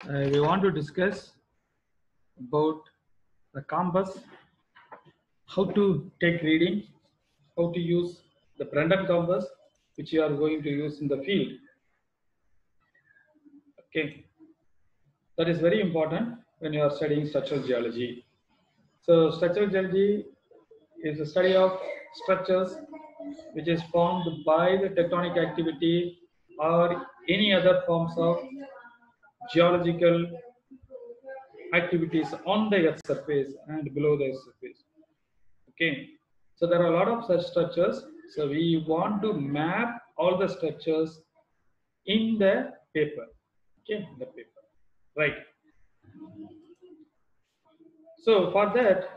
We want to discuss about the compass, how to take reading, how to use the Brendan compass, which you are going to use in the field. Okay, that is very important when you are studying structural geology. So, structural geology is a study of structures which is formed by the tectonic activity or any other forms of geological activities on the earth surface and below the earth surface. Okay, so there are a lot of such structures. So we want to map all the structures in the paper. Okay, in the paper, right? So for that,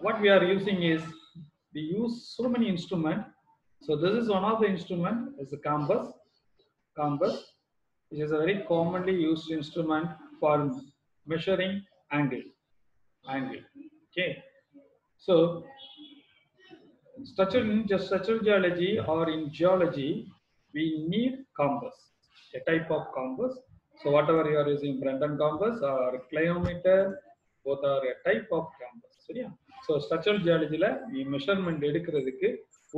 what we are using is we use so many instruments. So this is one of the instrument is the compass. Compass, which is a very commonly used instrument for measuring angle. Angle. Okay. So structural geology or in geology, we need compass, a type of compass. So whatever you are using, Brendan compass or clinometer, both are a type of compass. சரியா? So structural geologyல measurement எடுக்கிறதுக்கு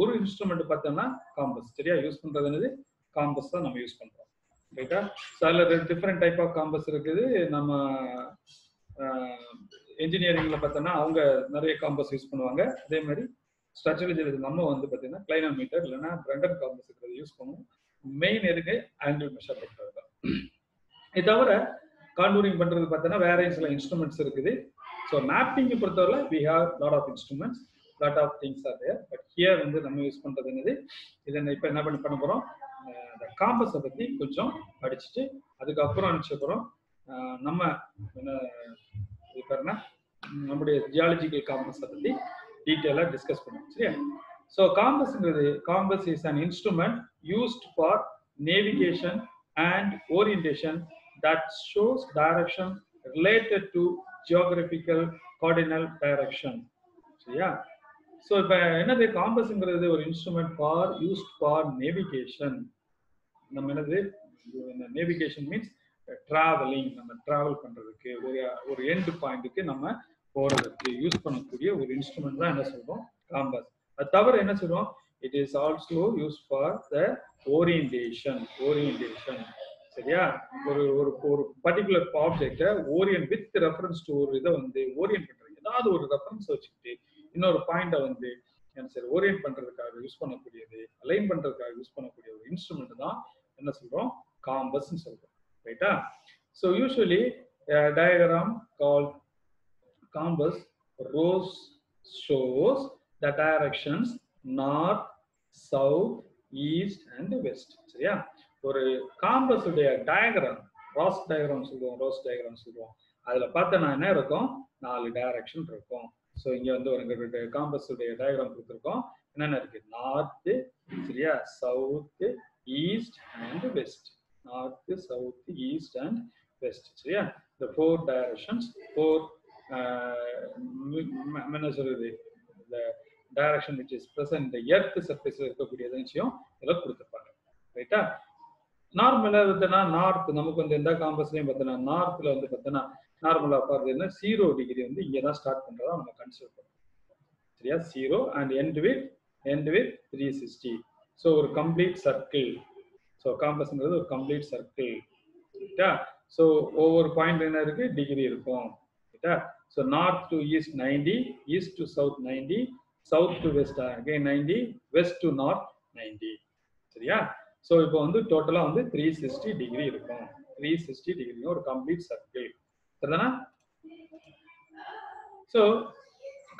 ஒரு instrument பார்த்தோம்னா compass. சரியா? Use பண்றது என்னது? Compass தான் நம்ம use பண்றோம். ரைட்டா? ஸோ அதில் டிஃப்ரெண்ட் டைப் ஆஃப் காம்பஸ் இருக்குது. நம்ம இன்ஜினியரிங்ல பார்த்தோம்னா அவங்க நிறைய காம்பஸ் யூஸ் பண்ணுவாங்க. அதே மாதிரி ஸ்ட்ரக்சரல் ஜியாலஜி நம்ம வந்து பார்த்தீங்கன்னா கிளைனோமீட்டர் இல்லைன்னா பிரெண்டன் காம்பஸ் யூஸ் பண்ணுவோம். மெயின் எதுக்கு ஆங்கிள் மெஷர் பண்ணுறது தான். இது தவிர கான்டூரிங் பண்றது பார்த்தீங்கன்னா வேற சில இன்ஸ்ட்ருமெண்ட்ஸ் இருக்குது. ஸோ மேப்பிங் பொறுத்தவரை we have lot of instruments, lot of things are there. But here வந்து நம்ம யூஸ் பண்றது என்னது, இதை இப்போ என்ன பண்ண போறோம், இந்த காம்பஸை பத்தி கொஞ்சம் படிச்சுட்டு அதுக்கப்புறம் அனுப்பிச்சப்புறம் நம்ம என்ன இது பாருன்னா நம்முடைய ஜியாலஜிக்கல் காம்பஸை பத்தி டீட்டெயிலாக டிஸ்கஸ் பண்ணுவோம். சரியா? ஸோ காம்பஸ்ங்கிறது, compass is an instrument used for navigation and orientation that shows direction related to geographical coordinate direction. சரியா? ஸோ இப்போ என்னது காம்பஸ்ங்கிறது ஒரு instrument for used for navigation. நம்ம என்னது நேவிகேஷன் மீன்ஸ் டிராவலிங், நம்ம டிராவல் பண்றதுக்கு ஒரு எண்ட் பாயிண்ட்டுக்கு நம்ம போறதுக்கு யூஸ் பண்ணக்கூடிய ஒரு இன்ஸ்ட்ருமெண்ட் தான் என்ன சொல்றோம், காம்பஸ். அது தவிர என்ன சொல்றோம், it is also use for the orientation. சரியா? ஒரு ஒரு ஒரு பர்டிகுலர் ஆப்ஜெக்டை ஓரியன்ட் வித் ரெஃபரன்ஸ் டு ஒரு இதை வந்து ஓரியன்ட் பண்றது, ஏதாவது ஒரு ரெஃபரன்ஸ் வச்சுக்கிட்டு இன்னொரு பாயிண்டை வந்து என்ன சரி ஓரியன்ட் பண்றதுக்காக யூஸ் பண்ணக்கூடியது, அலைன் பண்றதுக்காக யூஸ் பண்ணக்கூடிய ஒரு இன்ஸ்ட்ருமெண்ட் தான் என்ன சொல்றோம், காம்பஸ்ன்னு சொல்றோம். ரைட்டா? So usually diagram called compass shows the directions north, south, east and west. சரியா? ஒரு காம்பஸ் உடைய டயக்ராம், ரோஸ் டயக்ராம் சொல்லுவோம். அதுல பார்த்தனா என்ன இருக்கும், 4 டைரக்ஷன் இருக்கும். ஸோ இங்க வந்து ஒரு காம்பஸ் உடைய டயக்ராம் கொடுத்துருக்கோம். என்னென்ன இருக்கு, நார்த், சரியா, south, east and west. North, south, east and west. சரியா? இந்த 4 டைரக்ஷன்ஸ், 4 என்ன சொல்றது, இந்த டைரக்ஷன் விச் இஸ் பிரசன்ட் இந்த எர்த் சர்ஃபேஸ்ல இருக்கக்கூடிய விஷயம் இதெல்லாம் கொடுத்துருப்பாங்க. ரைட்டா? நார்மலா பார்த்தோன்னா நார்த், நமக்கு வந்து எந்த காம்பஸ்லயும் பார்த்தோன்னா நார்த்ல வந்து பார்த்தோன்னா நார்மலா பார்த்தீங்கன்னா 0 டிகிரி வந்து இங்கே தான் ஸ்டார்ட் பண்றதா நம்ம கன்சிடர் பண்ணுறோம். சரியா? 0 அண்ட் எண்ட் வித் 360. ஸோ ஒரு கம்ப்ளீட் சர்க்கிள். ஸோ காம்பஸ்ங்கிறது ஒரு கம்ப்ளீட் சர்க்கிள். ரைட்டா? ஸோ ஒவ்வொரு பாயிண்ட் என்ன இருக்கு, டிகிரி இருக்கும். So north to east 90, east to south 90, south to west again 90, west to north 90. சரியா? ஸோ இப்போ வந்து டோட்டலா வந்து 360 டிகிரி இருக்கும். 360 டிகிரி ஒரு கம்ப்ளீட் சர்க்கிள். சரிதானா? ஸோ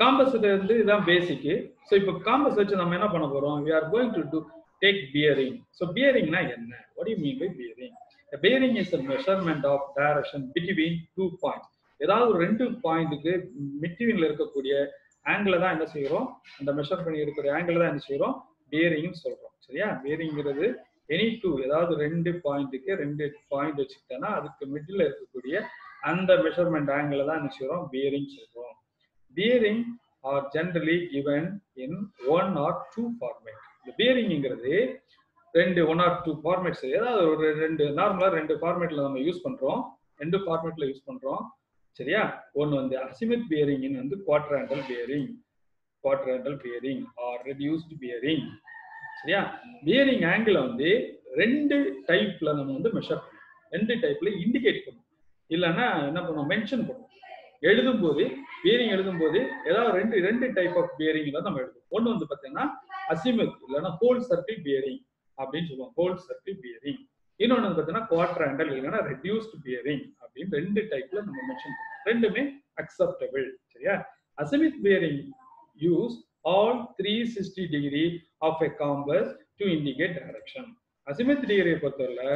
காம்பஸ் வந்து இதுதான் பேசிக். ஸோ இப்போ காம்பஸ் வச்சு நம்ம என்ன பண்ண போறோம், we are going to take bearing. So bearingனா என்ன? What do you mean by bearing? A bearing is a measurement of direction between 2 points. ஏதாவது ஒரு 2 பாயிண்ட்டுக்கு மிட்வீன்ல இருக்கக்கூடிய ஆங்கிள் தான் என்ன செய்யறோம், அந்த மெஷர் பண்ணி இருக்கிற ஆங்கிள் தான் என்ன செய்யறோம், பியரிங்னு சொல்றோம். சரியா? பியரிங்கிறது எனி 2, ஏதாவது 2 பாயிண்ட்டுக்கு 2 பாயிண்ட் வச்சுக்கிட்டோம்னா அதுக்கு மிடில் இருக்கக்கூடிய அந்த மெஷர்மெண்ட் ஆங்கிள் தான் என்ன செய்யறோம், பியரிங் சொல்றோம். Bearing are generally given in 1 or 2 format. இந்த பியரிங்கிறது 1 or 2 ஃபார்மேட்ஸ், ஏதாவது ஒரு 2 நார்மலா 2 ஃபார்மேட்ல நம்ம யூஸ் பண்றோம். ரெண்டு ஃபார்மேட்ல யூஸ் பண்றோம். சரியா? ஒன்னு வந்து அசிமித் பியரிங், வந்து குவாட்ராண்டல் பியரிங், ஆர் ரெடியூஸ்ட் பியரிங். சரியா? பியரிங் ஆங்கிள் வந்து ரெண்டு டைப்ல நம்ம வந்து மெஷர் பண்ணுவோம், ரெண்டு டைப்ல இண்டிகேட் பண்ணுவோம், இல்லைன்னா என்ன பண்ணுவோம், மென்ஷன் பண்ணுவோம். எழுதும் போது பியரிங் எழுதும் போது ஏதாவது ரெண்டு டைப் ஆஃப் பியரிங்ல நம்ம எழுதுவோம். ஒன்னு வந்து பாத்தீங்கன்னா அசிமித் இல்லைன்னா ஹோல் சர்க்கிள் பியரிங் அப்படின்னு சொல்லுவோம், ஹோல் சர்க்கிள் பியரிங். இன்னொன்னு வந்து பாத்தீங்கன்னா குவாட்ராண்டல் இல்லைன்னா ரெடியூஸ்ட் பியரிங் அப்படின்னு ரெண்டு டைப்ல நம்ம மென்ஷன் பண்ணுவோம். ரெண்டுமே அக்செப்டபிள். சரியா? Azimuth bearing use all 360 degree of a compass to indicate direction. Azimuth டிகிரியை பொறுத்தவரை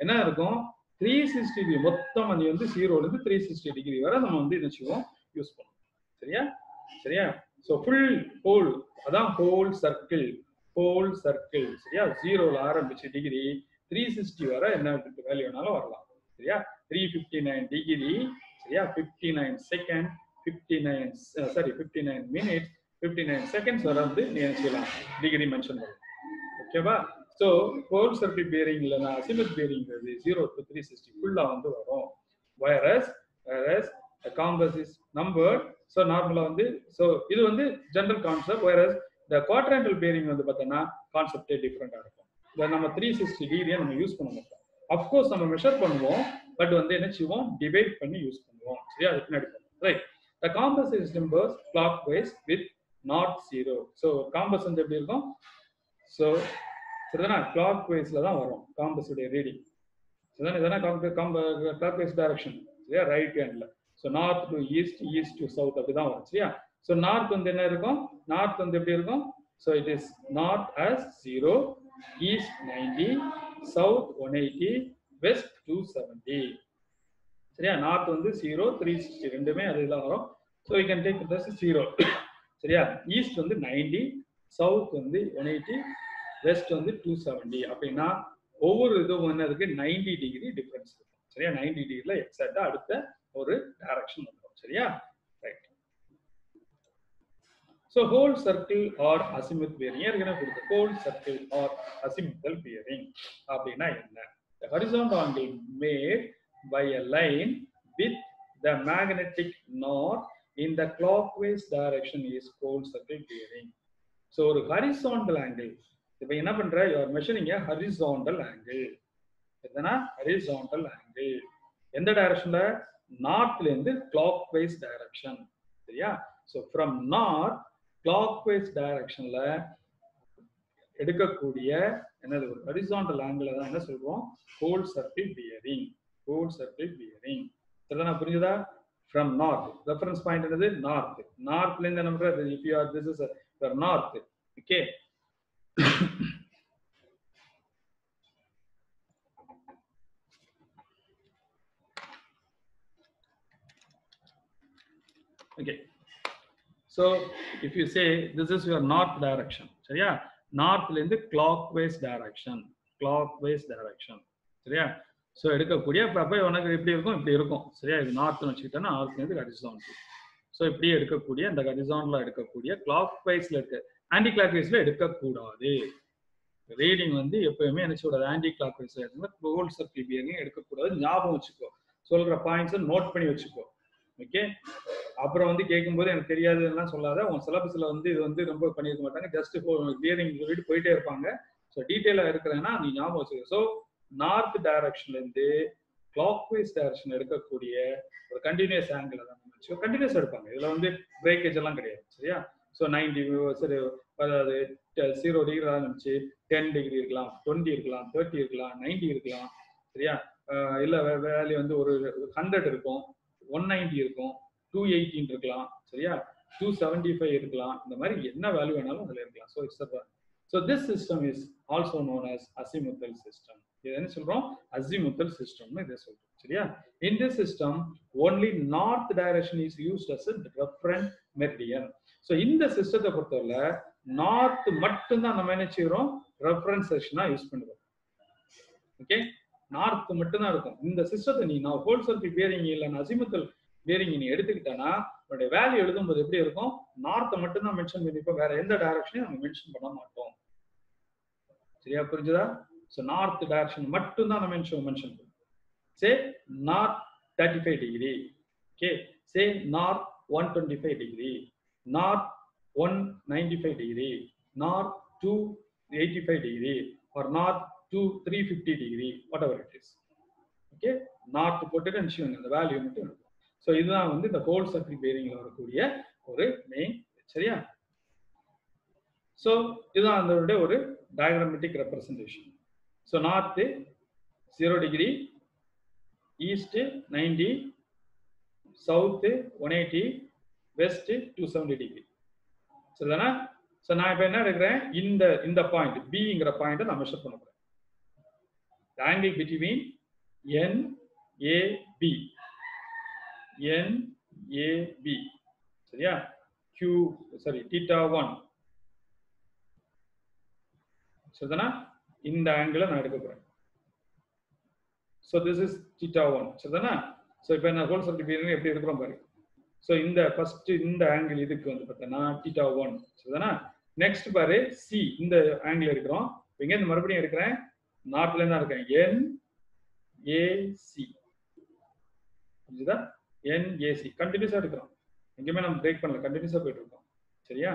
என்ன இருக்கும், 360 டிகிரி மொத்தம் அது வந்து 0ல இருந்து 360 டிகிரி வரை நம்ம வந்து என்ன செய்வோம், யூஸ் பண்ணுவோம். சரியா? சரியா? சோ ஃபுல் ஹோல் அதான் ஹோல் சர்க்கிள், சரியா? 0ல ஆரம்பிச்சு டிகிரி 360 வரை என்ன வேல்யூ வேணாலும் வரலாம். சரியா? 359 டிகிரி, சரியா? 59 செகண்ட், 59 மினிட்ஸ், 59 செகண்ட்ஸ் வரை வந்து நீ என்ன செய்யலாம், டிகிரி மென்ஷன் பண்ணலாம். ஓகேவா? ஸோ ஹோல் சர்க்கிள் பியரிங் இல்லைன்னா அசிமித் பியரிங்கிறது 0 to 360 ஃபுல்லா வந்து வரும். whereas the compass is numbered. So நார்மலா வந்து ஸோ இது வந்து general concept. whereas the quadrantal bearing வந்து பார்த்தோன்னா கான்செப்டே டிஃப்ரெண்டா இருக்கும். இதை நம்ம 360 டிகிரியை நம்ம யூஸ் பண்ண மாட்டோம். அப்கோர்ஸ் நம்ம மெஷர் பண்ணுவோம், பட் வந்து என்ன செய்வோம், டிவைட் பண்ணி யூஸ் பண்ணுவோம். சரியா? அது பின்னாடி right. The compass is numbers clockwise with north 0. So compass வந்து எப்படி இருக்கும், ஸோ சரிதானா, கிளாக் வைஸ்ல தான் வரும் காம்பஸ் உடைய ரீடிங். சரிதானே? இதெல்லாம் கிளாக் வைஸ் டைரக்ஷன். சரியா? ரைட் ஹேண்ட்ல. So north to east, east to south அப்படிதான் வரும். சரியா? ஸோ நார்த் வந்து என்ன இருக்கும், நார்த் வந்து எப்படி இருக்கும், so it is north as 0, east 90, south 180, west 270. சரியா? நார்த் வந்து 0, 360 ரெண்டுமே அதுதான் வரும். So you can take this 0. சரியா? ஈஸ்ட் வந்து 90, சவுத் வந்து 180, வெஸ்ட் வந்து 270. அப்படின்னா ஒவ்வொரு இதுவும் என்ன இருக்கு, 90 டிகிரி டிஃபரன்ஸ் இருக்கும். சரியா? 90 டிகிரில எக்ஸாக்டா அடுத்த ஒரு டைரக்ஷன் வந்துடும். சரியா? Right. So whole circle or azimuth bearing ஏற்கனவே கொடுத்த whole circle or azimuthal bearing அப்படின்னா என்ன? The horizontal angle made by a line with the magnetic north in the clockwise direction is whole circle bearing. So ஒரு horizontal angle, இப்போ என்ன பண்ற, you are measuring a horizontal angle. எதுனா horizontal angle எந்த டைரக்ஷன்ல, நார்த்ல இருந்து clockwise direction. சரியா? so from north clockwise directionல எடுக்கக்கூடிய என்னது ஒரு horizontal angle தான் என்ன சொல்றோம், whole circle bearing. whole circle bearing. சரிதானா? புரியுதா? from north reference point என்னது, north. northல இருந்து என்ன பண்ற, if you are this is your north. okay. okay. so if you say this is your north direction, சரியா? நார்த்ல இருந்து clockwise direction, சரியா? So எடுக்கக்கூடிய அப்ப உனக்கு எப்படி இருக்கும், இப்படி இருக்கும். சரியா? இது நார்த்னு வச்சுக்கிட்டேன்னா நார்த்ல இருந்து ஹரிசாண்டல். சோ இப்படி எடுக்கக்கூடிய அந்த ஹரிசாண்டலா எடுக்கக்கூடிய clockwise-ல இருக்க, ஆன்டி கிளாக்வைஸ்ல எடுக்கக்கூடாது. ரீடிங் வந்து எப்பவுமே என்ன சொல்றது, ஆன்டி கிளாக்வைஸ்ல எடுக்கணும். ஹோல் சர்க்கிள் பியரிங் எடுக்கக்கூடாது. ஞாபகம் வச்சுக்கோ, சொல்ற பாயிண்ட்ஸ் நோட் பண்ணி வச்சுக்கோ. ஓகே. அப்புறம் வந்து கேட்கும்போது எனக்கு தெரியாதுலாம் சொல்லாத. உன் சிலபஸ்ல வந்து இது வந்து ரொம்ப பண்ணியிருக்க மாட்டாங்க, ஜஸ்ட் பியரிங் சொல்லிட்டு போயிட்டே இருப்பாங்க. ஸோ டீட்டெயிலா இருக்கிறேன்னா நீ ஞாபகம் வச்சுக்க. ஸோ நார்த் டைரக்ஷன்ல இருந்து கிளாக்வைஸ் டைரக்ஷன் எடுக்கக்கூடிய ஒரு கண்டினியூஸ் ஆங்கிள் தான் வச்சுக்கோ. கண்டினியூஸ் எடுப்பாங்க, இதுல வந்து பிரேக்கேஜ் எல்லாம் கிடையாது. சரியா? ஸோ 90 சரி, அதாவது 0 டிகிரி ஆரம்பிச்சு 10 டிகிரி இருக்கலாம், 20 இருக்கலாம், 30 இருக்கலாம், 90 இருக்கலாம். சரியா? இல்ல வேல்யூ வந்து ஒரு 100 இருக்கும், 190 இருக்கும், 218 இருக்கலாம். சரியா? 275 இருக்கலாம். இந்த மாதிரி என்ன வேல்யூ வேணாலும் அதுல இருக்கலாம். So it's so this system is also known as azimuthal system. இது என்ன சொல்றோம், azimuthal system னு இத சொல்றோம். சரியா? in this system only north direction is used as a reference meridian. so இந்த சிஸ்டத்தை பொறுத்தவரை நார்த் மட்டும் தான் நம்ம என்ன செய்றோம், ரெஃபரன்ஸ் செக்ஷனா யூஸ் பண்ணுவோம். ஓகே. நார்த் மட்டும் தான் இருக்கும் இந்த சிஸ்டத்தை. நீ நான் ஹோல் சர்க்கிள் பியரிங் இல்ல அசிமுத்தல் பியரிங் நீ எடுத்துக்கிட்டனா உன்னுடைய வேல்யூ எழுதும்போது எப்படி இருக்கும், நார்த்தை மட்டும் தான் மென்ஷன் பண்ணிப்போம், வேற எந்த டைரக்ஷனையும் நம்ம மென்ஷன் பண்ண மாட்டோம். சரியா? புரிஞ்சுதா? சோ நார்த் டைரக்ஷன் மட்டும் தான் நம்ம மென்ஷன் பண்ணுவோம். சரி, north 35 degree. Okay, say north 125 degree, north 195 degree, north 285 degree, or north 350 degree, whatever it is. Okay, north போட்டுட்டு நினைச்சுங்க அந்த வேல்யூ மட்டும் இருக்கும். ஸோ இதுதான் வந்து இந்த ஹோல் சர்க்கிள் பேரிங்ல வரக்கூடிய ஒரு மெயின். சரியா? ஸோ இதுதான் அதோட ஒரு diagrammatic representation. So north 0 degree, east 90, south 180, west 270 degree. சரிதானா? ஸோ நான் இப்போ என்ன எடுக்கிறேன், இந்த பாயிண்ட் பிங்கிற பாயிண்ட்டை நான் மெஷர் பண்ண போறேன். ஆங்கிள் பிட்வீன் NAB, NAB, சரியா? θ1. சரிதானா? இந்த ஆங்கிளை நான் எடுக்க போறேன். So this is θ1. சரிதானா? ஸோ இப்போ என்ன ஹோல் சர்க்கிள் பேரிங் எப்படி இருக்கிறோம் பாருங்க. ஸோ இந்த ஃபர்ஸ்ட் இந்த ஆங்கிள் இதுக்கு வந்து பார்த்தீங்கன்னா θ1. சரிதானா? நெக்ஸ்ட் பாரு சி, இந்த ஆங்கிள் இருக்கிறோம். இங்க இந்த மறுபடியும் எடுக்கிறேன், நார்த்ல இருந்தா இருக்கேன், NAC. புரியுதா? NAC கண்டினியூஸா இருக்கிறோம், எங்கேயுமே நம்ம பிரேக் பண்ணல, கண்டினியூஸா போயிட்டு இருக்கோம். சரியா?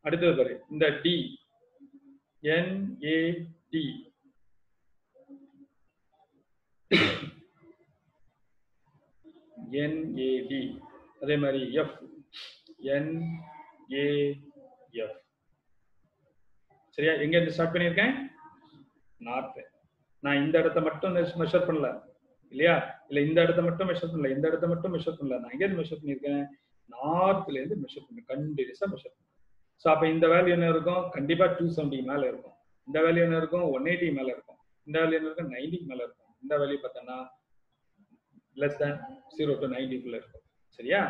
அடுத்தது பாரு இந்த D, NAD, NAD. அதே மாதிரி F, NAF. சரியா? எங்க இருந்து ஸ்டார்ட் பண்ணியிருக்கேன், நார்த். நான் இந்த இடத்த மட்டும் மெஷர் பண்ணல இல்லையா, இல்ல இந்த இடத்த மட்டும் மெஷர் பண்ணல, இந்த இடத்த மட்டும் மெஷர் பண்ணல, நான் எங்க இருந்து மெஷர் பண்ணியிருக்கேன், நார்த்ல இருந்து மெஷர் பண்ணேன், கண்டினியூஸா மெஷர் பண்ணேன். ஸோ அப்ப இந்த வேல்யூ என்ன இருக்கும், கண்டிப்பா 270 மேல இருக்கும். இந்த வேல்யூ என்ன இருக்கும், 180 மேல இருக்கும். இந்த வேல்யூ என்ன இருக்கும், 90 மேல இருக்கும். இந்த வேல்யூ பார்த்தோம்னா less than 0 to 90 குள்ள இருக்கும். சரியா?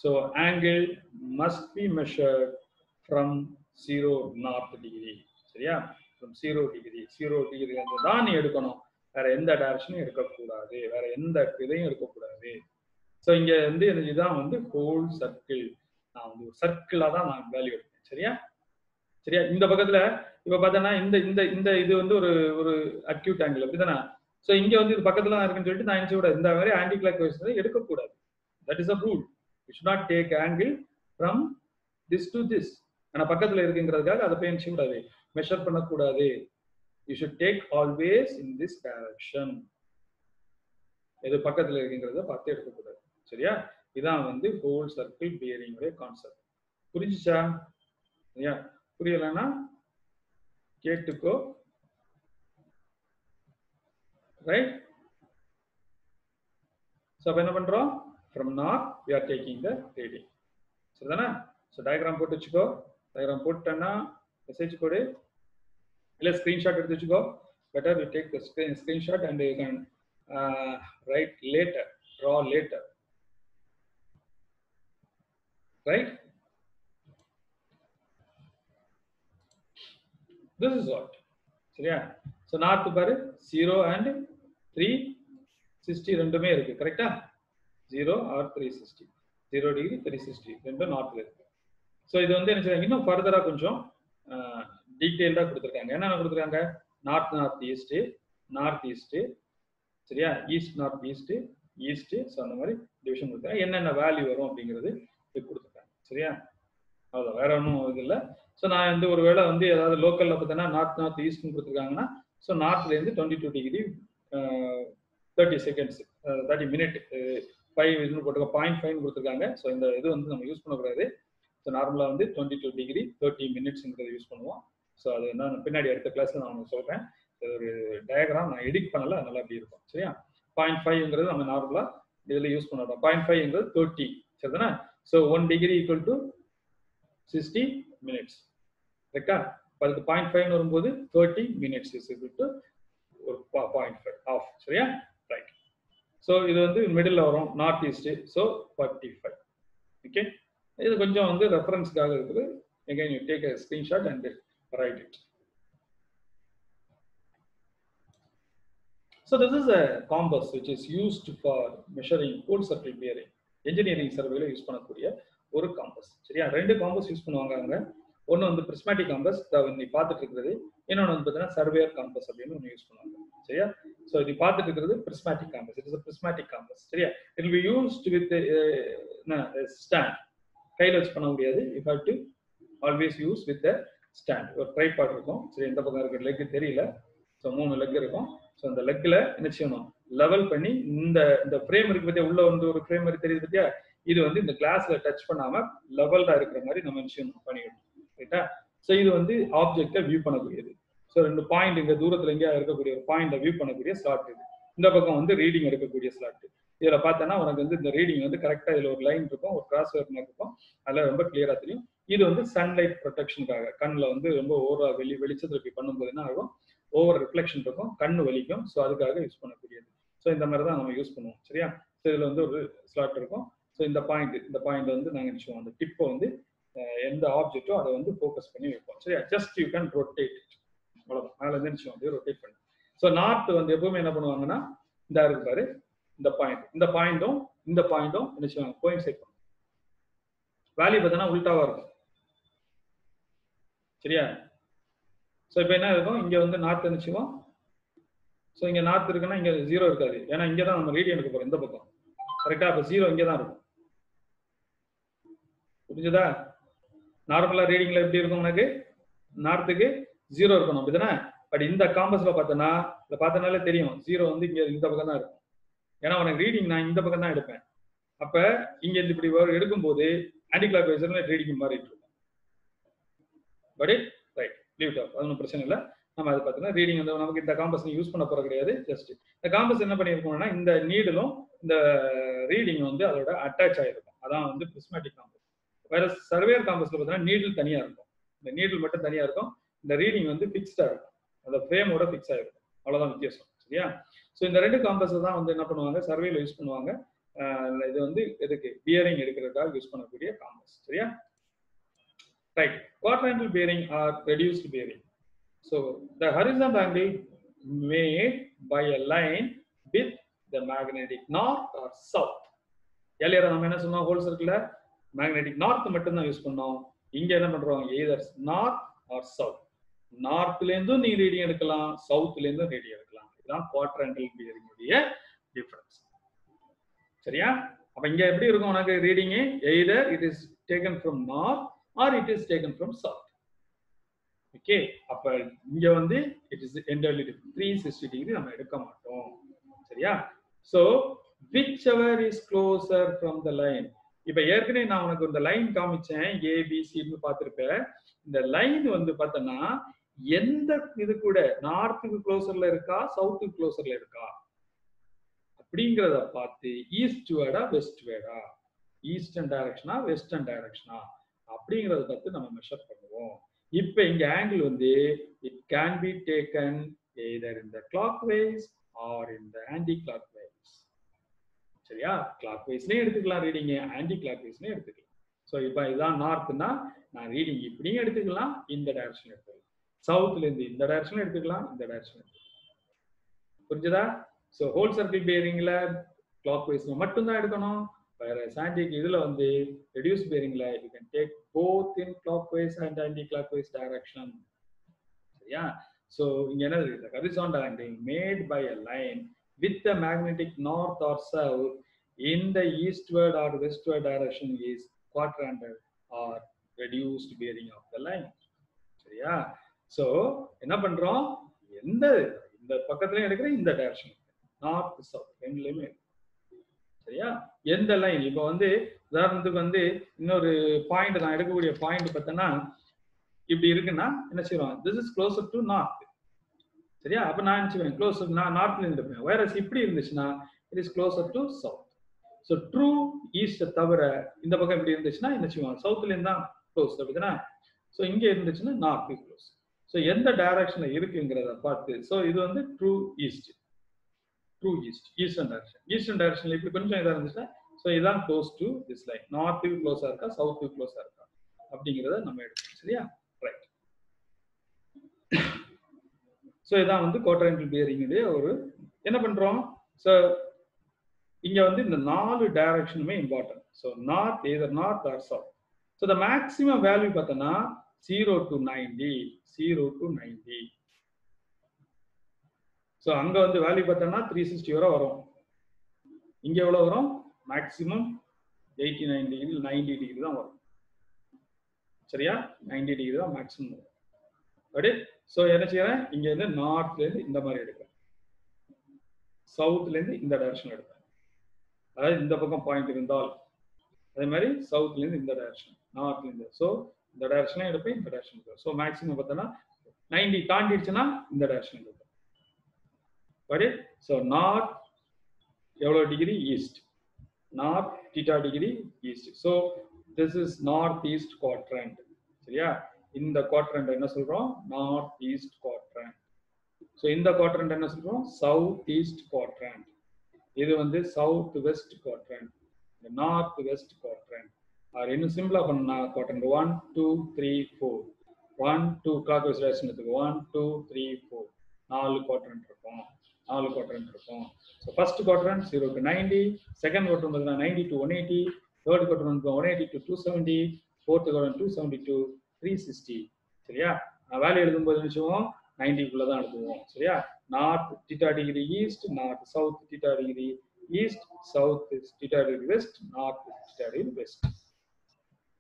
So angle must be measured from 0 north degree. சரியா? from 0 degree, 0 degree தான் நீ எடுக்கணும், வேற எந்த டைரக்ஷனும் இருக்கக்கூடாது, வேற எந்த இதையும் இருக்கக்கூடாது. ஸோ இங்க வந்து இதுதான் வந்து ஹோல் சர்க்கிள். நான் வந்து ஒரு சர்க்கிளா தான் நான் வேல்யூ எடுப்பேன். சரியா? சரியா? இந்த பக்கத்துல இப்ப பார்த்தோன்னா இந்த இந்த இந்த இது வந்து ஒரு அக்யூட் ஆங்கிள், அப்படிதானே? ஸோ இங்க வந்து இது பக்கத்துல தான் இருக்குன்னு சொல்லிட்டு நான் என்ன செய்ய, இந்த மாதிரி ஆன்டி கிளாக் வைஸ் எடுக்கக்கூடாது. That is a rule. You should not take angle from this to this. ஆனா பக்கத்துல இருக்குங்கிறதுக்காக அதை போய் என்ன செய்யக்கூடாது, மெஷர் பண்ணக்கூடாது. You should take always in this direction. எது பக்கத்துல இருக்குங்கிறத பார்த்து எடுக்கக்கூடாது. சரியா? இதான் வந்து ஹோல் சர்க்கிள் பியரிங் கான்செப்ட். புரிஞ்சுச்சா? சரியா? புரியலன்னா கேட்டுக்கோ. ரைட்? ஸோ அப்போ என்ன பண்றோம், from north we are taking the reading. சரிதானே? ஸோ டயக்ராம் போட்டு வச்சுக்கோ. டயக்ராம் போட்டேன்னா மெசேஜ் போடு, இல்லை ஸ்கிரீன்ஷாட் எடுத்து வச்சுக்கோ. Better you take the screenshot and you can write later, draw later. Right? This is what. சரியா? ஸோ நார்த் பாரு 0 and 360 ரெண்டுமே இருக்கு. கரெக்டா? 0 or 360, 0 டிகிரி 360 ரெண்டும் நார்த்ல இருக்கு. ஸோ இது வந்து என்ன செய்றாங்க, இன்னும் ஃபர்தரா கொஞ்சம் டீடைல்டா கொடுத்துருக்காங்க. என்னென்ன கொடுத்துருக்காங்க, north north east, north east, சரியா, east north east, east. So அந்த மாதிரி டிவிஷன் கொடுத்துருக்காங்க. என்னென்ன வேல்யூ வரும் அப்படிங்கிறது கொடுத்துருக்காங்க. சரியா? அவ்வளோ, வேற ஒன்றும் இது இல்லை. ஸோ நான் வந்து ஒரு வேளை வந்து ஏதாவது லோக்கல்ல பார்த்தீங்கன்னா நார்த் நார்த் ஈஸ்ட்னு கொடுத்துருக்காங்கன்னா, ஸோ நார்த்லேருந்து 22 டிகிரி 30 செகண்ட்ஸ் 30 மினிட் 5 இதுன்னு போட்டுக்க 0.5 கொடுத்துருக்காங்க. ஸோ இந்த இது வந்து நம்ம யூஸ் பண்ணக்கூடாது. ஸோ நார்மலாக வந்து 22 டிகிரி 30 மினிட்ஸ்ங்கிறத யூஸ் பண்ணுவோம். ஸோ அது நான் பின்னாடி அடுத்த கிளாஸ்ல நான் உங்களுக்கு சொல்றேன். ஒரு டயக்ராம் நான் எடிட் பண்ணல, அதனால அப்படி இருக்கும். சரியா? 0.5ங்கிறது நம்ம நார்மலா இதுல யூஸ் பண்ணுறோம். 0.5ங்கிறது 30. சரிதானே? So 1 degree equal to 60 minutes. கரெக்டா? அதுக்கு 0.5 வரும்போது 30 மினிட்ஸ் இஸ் ஈக்குவல் டு ஒரு 0.5 ஆஃப். சரியா? ரைட். ஸோ இது வந்து மிடில் வரும், நார்த் ஈஸ்ட். ஸோ 45. ஓகே, இது கொஞ்சம் வந்து ரெஃபரன்ஸ்க்காக இருக்குது. again you take a screenshot and write it. So this is a compass which is used for measuring whole circle bearing. engineering survey ல use பண்ணக்கூடிய ஒரு காம்பஸ். சரியா? ரெண்டு காம்பஸ் யூஸ் பண்ணுவாங்க அவங்க. ஒன்று வந்து பிரிஸ்மேட்டிக் காம்பஸ் நீ பார்த்துட்டு இருக்கிறது, இன்னொன்று வந்து பார்த்தீங்கன்னா சர்வேயர் காம்பஸ் அப்படின்னு ஒன்று யூஸ் பண்ணுவாங்க. சரியா? ஸோ இது பார்த்துட்டு இருக்கிறது prismatic compass. It is prismatic compass. சரியா? It will be used with stand. கையில் வச்சு பண்ண முடியாது. You have to always use with stand. ஒரு ட்ரைபாட் இருக்கும். சரி, இந்த பக்கம் இருக்கிற லெக் தெரியல. ஸோ 3 லெக் இருக்கும். ஸோ அந்த லெக்கில் என்ன செய்யணும், லெவல் பண்ணி இந்த ஃப்ரேம் இருக்கு பத்தியா, உள்ள வந்து ஒரு ஃப்ரேம் மாதிரி தெரியுது பத்தியா, இது வந்து இந்த கிளாஸ்ல டச் பண்ணாம லெவல்டா இருக்கிற மாதிரி நம்ம என்ன பண்ணிடணும். ரைட்டா? ஸோ இது வந்து ஆப்ஜெக்டை வியூ பண்ணக்கூடியது. ஸோ 2 பாயிண்ட் இங்க தூரத்துல எங்கேயா இருக்கக்கூடிய ஒரு பாயிண்ட வியூ பண்ணக்கூடிய ஸ்லாட் இது. இந்த பக்கம் வந்து ரீடிங் எடுக்கக்கூடிய ஸ்லாட். இதுல பார்த்தோன்னா உனக்கு வந்து இந்த ரீடிங் வந்து கரெக்டா இதுல ஒரு லைன் இருக்கும், ஒரு கிராஸ் ஒயர் இருக்கும். அதெல்லாம் ரொம்ப கிளியரா தெரியும். இது வந்து சன்லைட் ப்ரொடெக்ஷனுக்காக. கண்ணில் வந்து ரொம்ப ஓவரா வெளிச்சத்துல இப்படி பண்ணும்போது என்ன ஆகும், ஓவர் ரிஃப்ளெக்ஷன் இருக்கும், கண்ணு வலிக்கும். ஸோ அதுக்காக யூஸ் பண்ணக்கூடியது. ஸோ இந்த மாதிரி தான் நம்ம யூஸ் பண்ணுவோம். சரியா? ஸோ இதுல வந்து ஒரு ஸ்லாட் இருக்கும். ஸோ இந்த பாயிண்ட் வந்து நாங்கள் நினைச்சோம் அந்த டிப்பை வந்து எந்த ஆப்ஜெக்டோ அதை வந்து ஃபோக்கஸ் பண்ணி வைப்போம். சரியா? Just you can rotate. அவ்வளோதான். மேலே இருந்து நினைச்சோம் வந்து ரொட்டேட் பண்ணி. ஸோ நார்த் வந்து எப்பவுமே என்ன பண்ணுவாங்கன்னா, இந்த இருக்கு பாரு, இந்த பாயிண்ட்டும் என்ன செய்வாங்க, கோயின்சைட் பண்ணும். வேல்யூ பார்த்தீங்கன்னா உல்டாவா இருக்கும். சரியா? ஸோ இப்போ என்ன இருக்கும், இங்க வந்து நார்த் நினைச்சுவோம். ஸோ இங்க நார்த் இருக்குன்னா இங்க 0 இருக்காது. ஏன்னா இங்கே தான் நம்ம ரீடிங் எடுக்க போறோம், இந்த பக்கம். கரெக்டா? அப்போ 0 இங்கே தான் இருக்கும். புரிஞ்சுதா? நார்மலா ரீடிங்ல எப்படி இருக்கும், உனக்கு நார்த்துக்கு 0 இருக்கணும், அப்படிதானே? பட் இந்த காம்பஸ்ல பார்த்தனா, இதை பார்த்தனாலே தெரியும் 0 வந்து இங்க இந்த பக்கம் தான் இருக்கும். ஏன்னா உனக்கு ரீடிங் நான் இந்த பக்கம் தான் எடுப்பேன். அப்ப இங்க இப்படி எடுக்கும்போது ஆன்டி கிளாக் வைஸ்ல ரீடிங் மாறிட்டு இருக்கும். But right, leave it of, அது ஒன்றும் பிரச்சனை இல்லை. நம்ம அதை பார்த்தீங்கன்னா ரீடிங் வந்து நமக்கு இந்த காம்பஸ் யூஸ் பண்ண போற கிடையாது. ஜஸ்ட் இந்த காம்பஸ் என்ன பண்ணியிருக்கோம்னா, இந்த நீடலும் இந்த ரீடிங் வந்து அதோட அட்டாச் ஆகிருக்கும். அதான் வந்து பிரிஸ்மேட்டிக் காம்பஸ். வேற சர்வேயர் காம்பஸ்ல பார்த்தீங்கன்னா நீடில் தனியா இருக்கும். இந்த நீடில் மட்டும் தனியா இருக்கும். இந்த ரீடிங் வந்து ஃபிக்ஸ்டா இருக்கும். அந்த ஃப்ரேமோட ஃபிக்ஸ் ஆகிருக்கும். அவ்வளவுதான் வித்தியாசம். சரியா? ஸோ இந்த 2 காம்பஸ் தான் வந்து என்ன பண்ணுவாங்க, சர்வேல யூஸ் பண்ணுவாங்க. இது வந்து எதுக்கு, பியரிங் எடுக்கிறதுக்காக யூஸ் பண்ணக்கூடிய காம்பஸ். சரியா? Right. quadrantal bearing or reduced bearing. So the horizontal angle made by a line with the magnetic north or south. எல்லையரை நம்ம என்ன சொன்னோம், ஹோல் சர்க்கிள்ல மேக்னெட்டிக் நார்த் மட்டும் தான் யூஸ் பண்ணோம். இங்க என்ன பண்றோம், எய்தர் நார்த் ஆர் சவுத். நார்த்ல இருந்தும் நீ ரீடிங் எடுக்கலாம், சவுத்ல இருந்தும் ரீடிங் எடுக்கலாம். இதுதான் quadrantal bearing உடைய டிஃபரன்ஸ். சரியா? அப்ப இங்க எப்படி இருக்கும் உனக்கு reading, either it is taken from north R it is taken from south. Okay? அப்ப இங்க வந்து it is entirely different. 360 degree நம்ம எடுக்க மாட்டோம். சரியா? So whichever is closer from the line. இப்ப ஏற்கனவே நான் உனக்கு இந்த லைன் காமிச்சேன், ஏபிசின்னு பார்த்திருப்பேன். இந்த லைன் வந்து பார்த்தனா எந்த இது கூட நார்த்துக்கு க்ளோசர்ல இருக்கா, சவுத்துக்கு க்ளோசர்ல இருக்கா அப்படிங்கிறத பார்த்து ஈஸ்ட் வேர்டா வெஸ்ட் வேர்டா, ஈஸ்டர்ன் டைரக்ஷனா வெஸ்டர்ன் டைரக்ஷனா அப்படிங்கிறத பார்த்து நம்ம மெஷர் பண்ணுவோம். இப்ப இங்க ஆங்கிள் வந்து it can be taken either in the clockwise or in the anti clockwise. சரியா? கிளாக் வைஸ்லயும் எடுத்துக்கலாம் ரீடிங், ஆன்டி கிளாக் வைஸ்லயும் எடுத்துக்கலாம். ஸோ இப்போ இதுதான் நார்த்னா நான் ரீடிங் இப்படியும் எடுத்துக்கலாம், இந்த டைரக்ஷன் எடுத்துக்கலாம். சவுத்ல இருந்து இந்த டைரக்ஷன் எடுத்துக்கலாம், இந்த டைரக்ஷன் எடுத்துக்கலாம். புரிஞ்சுதா? ஸோ ஹோல் சர்க்கிள் பேரிங்ல கிளாக் வைஸ்ல மட்டும்தான் எடுக்கணும். வேற சாண்டிக் இதுல வந்து ரெடியூஸ் பேரிங்ல you can take both in clockwise and anti clock wise direction. சரியா? ஸோ இங்க என்ன இருக்கு, horizontal angle made by a line with the magnetic north or south in the eastward or westward direction is quadrantal or reduced bearing of the line. சரியா? So என்ன பண்றோம், எந்த இந்த பக்கத்துலயும் எடுக்கிற இந்த டைரக்ஷன் நார்த் சவுத் ரெண்டுலயுமே. சரியா? எந்த லைன் இப்போ வந்து உதாரணத்துக்கு வந்து இன்னொரு பாயிண்ட் நான் எடுக்கக்கூடிய பாயிண்ட் பார்த்தோன்னா இப்படி இருக்குன்னா என்ன செய்வோம், this is closer to north. சரியா? அப்ப நான் நினைச்சுவேன் க்ளோசர், நான் நார்த்ல இருந்துப்பேன். வேற இப்படி இருந்துச்சுன்னா it is closer to south. So true east தவிர இந்த பக்கம் இப்படி இருந்துச்சுன்னா என்ன செய்வோம், சவுத்ல இருந்தா க்ளோஸ், அப்படிதானே? ஸோ இங்க இருந்துச்சுன்னா நார்த் க்ளோஸ். ஸோ எந்த டைரக்ஷன்ல இருக்குங்கிறத பார்த்து, ஸோ இது வந்து true east, eastern direction. Eastern டைரக்ஷன்ல இப்படி கொஞ்சம் இதா இருந்துச்சுன்னா ஸோ இதான் க்ளோஸ் டு திஸ் லைன். நார்த்துக்கு க்ளோஸா இருக்கா, சவுத்துக்கு க்ளோஸா இருக்கா அப்படிங்கிறத நம்ம எடுக்கணும். சரியா? ரைட். ஸோ இதான் வந்து quadrantal bearing ஒரு என்ன பண்றோம். ஸோ இங்க வந்து இந்த 4 டைரக்ஷனுமே important. So north, either north or south. So the maximum value பார்த்தோன்னா 0 to 90, 0 to 90. ஸோ அங்க வந்து வேல்யூ பார்த்தோம்னா 360 வரை வரும். இங்க எவ்வளவு வரும்? மேக்ஸிமம் 89 டிகிரி 90 டிகிரி தான் வரும். சரியா? 90 டிகிரி தான் மேக்ஸிமம் வரும். அப்படி ஸோ என்ன செய்யறேன்? இங்க இருந்து நார்த்ல இருந்து இந்த மாதிரி எடுக்கிறேன், சவுத்ல இருந்து இந்த டைரக்ஷன் எடுப்பேன். அதாவது இந்த பக்கம் பாயிண்ட் இருந்தால் அதே மாதிரி சவுத்ல இருந்து இந்த டைரக்ஷன், நார்த்ல இருந்து. ஸோ இந்த டைரக்ஷன் எடுப்பேன், இந்த டைரக்ஷன் எடுப்பேன். ஸோ மேக்ஸிமம் பார்த்தோன்னா 90 தாண்டிடுச்சுன்னா இந்த டைரக்ஷன் எடுப்பேன். பட் ஸோ நார்த் எவ்வளோ degree? East. North theta degree east. So this is north east quadrant. சரியா? இந்த குவாட்ரண்ட் என்ன சொல்றோம்? North east quadrant. ஸோ இந்த குவாட்ரண்ட் என்ன சொல்றோம்? South east quadrant. இது வந்து south west quadrant, north west quadrant. Or இன்னும் சிம்பிளா பண்ணா குவாட்ரண்ட் 1 2 3 4 1 2 கிளாக் வைஸ் டைரக்ஷன் எடுத்துக்கோ. 1 2 3 4 4 குவாட்ரண்ட் இருக்கும், 4 குவாட்ரண்ட் இருக்கும். So first quadrant 0 to 90, second quadrant பார்த்தீங்கன்னா 90 to 180, third quadrant 180 to 270, fourth quadrant 272, 360. சரியா? வேல்யூ எழுதும்போது நினைச்சுவோம் 90 தான் எழுதுவோம். சரியா? North theta degree east, north south theta degree east, south theta degree west, north theta degree west.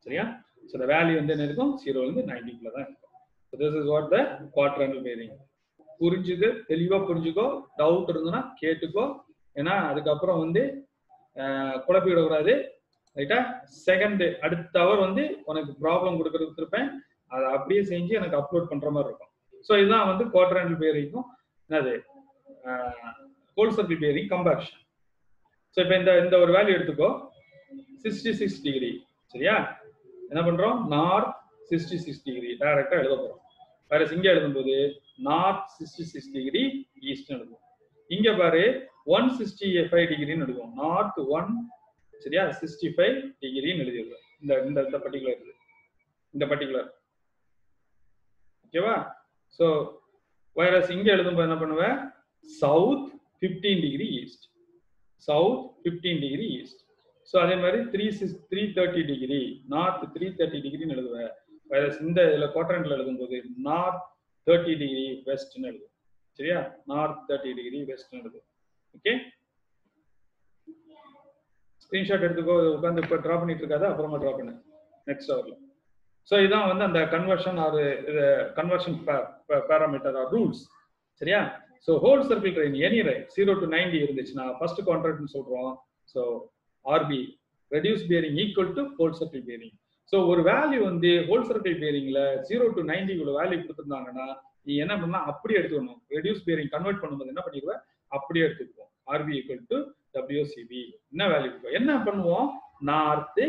சரியா? So the value வந்து என்ன இருக்கும்? 0 இருந்து 90 தான் இருக்கும். So this is what the quadrantal bearing. புரிஞ்சுது, தெளிவா புரிஞ்சுக்கோ. டவுட் இருந்ததுன்னா கேட்டுக்கோ. ஏன்னா அதுக்கப்புறம் வந்து குழப்பிவிடக்கூடாது. ரைட்டா? செகண்ட் அடுத்த அவர் வந்து உனக்கு ப்ராப்ளம் கொடுக்கறதுக்கு இருப்பேன், அதை அப்படியே செஞ்சு எனக்கு அப்லோட் பண்ற மாதிரி இருக்கும். ஸோ இதுதான் வந்து குவாட்ரண்டல் பேரிங்கும் என்னது whole circle bearing comparison. So இப்போ இந்த ஒரு வேல்யூ எடுத்துக்கோ, 66 டிகிரி. சரியா? என்ன பண்றோம்? நார்த் 66 டிகிரி டைரக்டா எழுத போறோம். வேற இங்க எழுதும்போது நார்த் 66 டிகிரி ஈஸ்ட் எழுதுவோம். இங்க பாரு 165 டிகிரின்னு எழுதுவோம். நார்த் 1 சரியா 65 டிகிரின்னு எழுதிடுவோம். இந்த பர்டிகுலர் இது, இந்த பர்டிகுலர். ஓகேவா? ஸோ வைரஸ் இங்க எழுதும்போது என்ன பண்ணுவேன்? South 15 degree east, south 15 degree east. So அதே மாதிரி 330 டிகிரி நார்த் 330 டிகிரின்னு எழுதுவேன். வைரஸ் இந்த இதுல குவாட்ரண்ட்ல எழுதும்போது நார்த் 30 டிகிரி வெஸ்ட்னு எழுதுவோம். சரியா? நார்த் 30 டிகிரி வெஸ்ட்னு எழுதுவோம். ஓகே, ஸ்கிரீன்ஷாட் எடுத்துக்கோ. உட்காந்து இப்போ ட்ரா பண்ணிட்டு இருக்காது, அப்புறமா ட்ரா பண்ணு நெக்ஸ்ட் ஹவர்ல. ஸோ இதான் வந்து அந்த conversion or conversion parameter or rules. சரியா? So whole circle train any right 0 to 90 இருந்துச்சுன்னா ஃபர்ஸ்ட் கான்ட்ராக்ட்னு சொல்றோம். So RB reduce bearing equal to whole circle bearing. So ஒரு வேல்யூ வந்து ஹோல் சர்க்கிள் பேரிங்ல 0 to 90 உள்ள வேல்யூ கொடுத்துருந்தாங்கன்னா நீ என்ன பண்ணா அப்படியே எடுத்துக்கணும். ரெடியூஸ் பேரிங் கன்வெர்ட் பண்ணும்போது என்ன பண்ணிடுவேன்? அப்படியே எடுத்துக்குவோம். RB equal to WCB. என்ன வேல்யூ இருக்கும்? என்ன பண்ணுவோம்? நார்த்து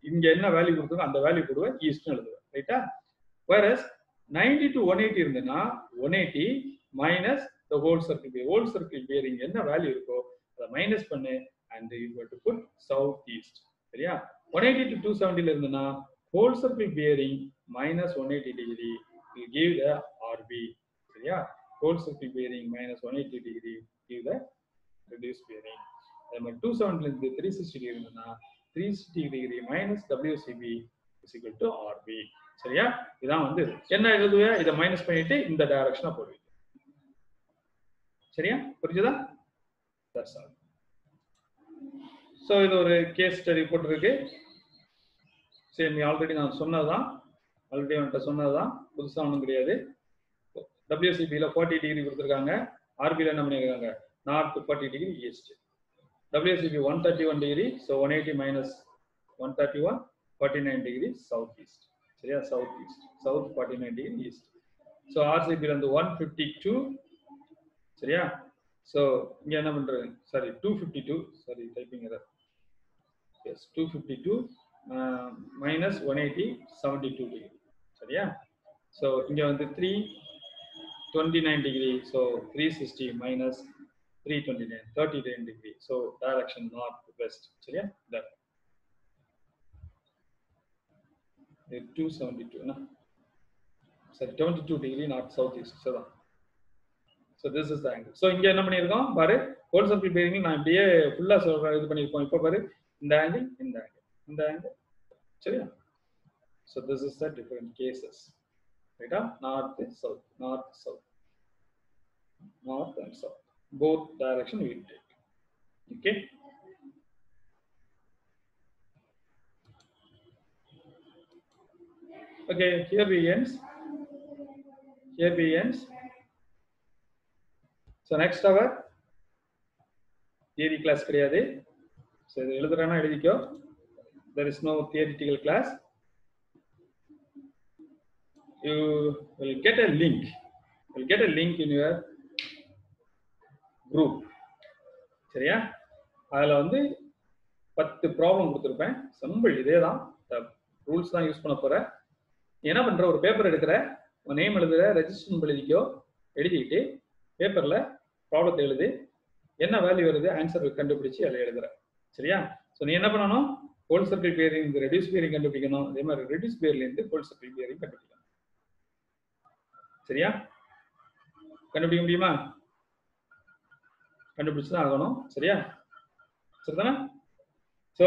இங்க என்ன வேல்யூ கொடுத்தோம் அந்த வேல்யூ போடுவேன், ஈஸ்ட்னு எழுதுவேன். ரைட்டா? வேறஸ் 90 to 180 இருந்ததுன்னா 180 minus the whole circle bearing. Whole circle bearing என்ன வேல்யூ இருக்கோ அதை மைனஸ் பண்ணு and you got to put south east. சரியா? 180 to 270 இருந்ததுன்னா whole circle bearing minus 180 degree will give the RB. சரியா? Whole circle bearing minus 180 degree give the reduced bearing. அதே மாதிரி 270 இருந்து 360 டிகிரி இருந்ததுன்னா 360 degree minus WCB is equal to RB. சரியா? இதான் வந்து என்ன எழுதுவே, இதை மைனஸ் பண்ணிட்டு இந்த டைரக்ஷனா போடுவீங்க. சரியா? புரிஞ்சுதா? That's all. ஸோ இது ஒரு கேஸ் ஸ்டடி போட்டிருக்கு. சரி, ஆல்ரெடி நான் சொன்னதுதான், ஆல்ரெடி அவன்கிட்ட சொன்னதுதான், புதுசாக ஒன்றும் கிடையாது. WCBயில் 40 டிகிரி கொடுத்துருக்காங்க, ஆர்பியில் என்ன பண்ணியிருக்காங்க? North 40 degree east. WCB 131 degree, so 180 minus 131 49 degree south east. சரியா? South east, south 49 degree east. So RCBயில் வந்து 152. சரியா? ஸோ இங்கே என்ன பண்ணுறது? Sorry 252, sorry typing error. Yes 252 minus 180 72 degree. சரியா? ஸோ இங்கே வந்து 329 degree, so 360 minus 329 39 degree. So direction north west. சரியா? 272 சரி 22 டிகிரி நார்த் சவுத் ஈஸ்ட். சரிதான். So this is the angle. So இங்க என்ன பண்ணிருக்கோம் பாரு, ஹோல் சர்க்கிள் பேரிங் நான் இப்படியே ஃபுல்லா சொல்றேன், இது பண்ணிருக்கோம். இப்போ பாரு இந்த ஆங்கிள், இந்த ஆங்கிள், இந்த ஆங்கிள். சரியா? So this is the different cases. Right? North, south, north, south, north and south. Both direction we will take. Okay. Okay, here we ends. Here we ends. So next hour theory class கிடையாது. So இது எழுதுறேன்னா எழுதிக்கோ. There is no theoretical class. You will get a link. You will get a link in your group. சரியா? அதுல வந்து 10 problem கொடுத்துருப்பேன். Simple இதே தான். Rules தான் use பண்ண போறேன். என்ன பண்ற, ஒரு பேப்பர் எடுக்கிற, உன் நேம் எழுதுற, ரெஜிஸ்டர் எழுதிக்கோ, எழுதிக்கிட்டு பேப்பர்ல ப்ராப்ளத்தை எழுது, என்ன வேல்யூ வருது ஆன்சர் கண்டுபிடிச்சு அதில் எழுதுற. சரியா? ஸோ நீ என்ன பண்ணணும், ஹோல் சர்க்கிள் பியரிங் இந்த ரெடியூஸ் பியரிங் கண்டுபிடிக்கணும். அதே மாதிரி ரெடியூஸ் பியர்ல இருந்து ஹோல் சர்க்கிள் பியரிங் கண்டுபிடிக்கணும். சரியா? கண்டுபிடிக்க முடியுமா? கண்டுபிடிச்சுதான் ஆகணும். சரியா? சரிதானே? ஸோ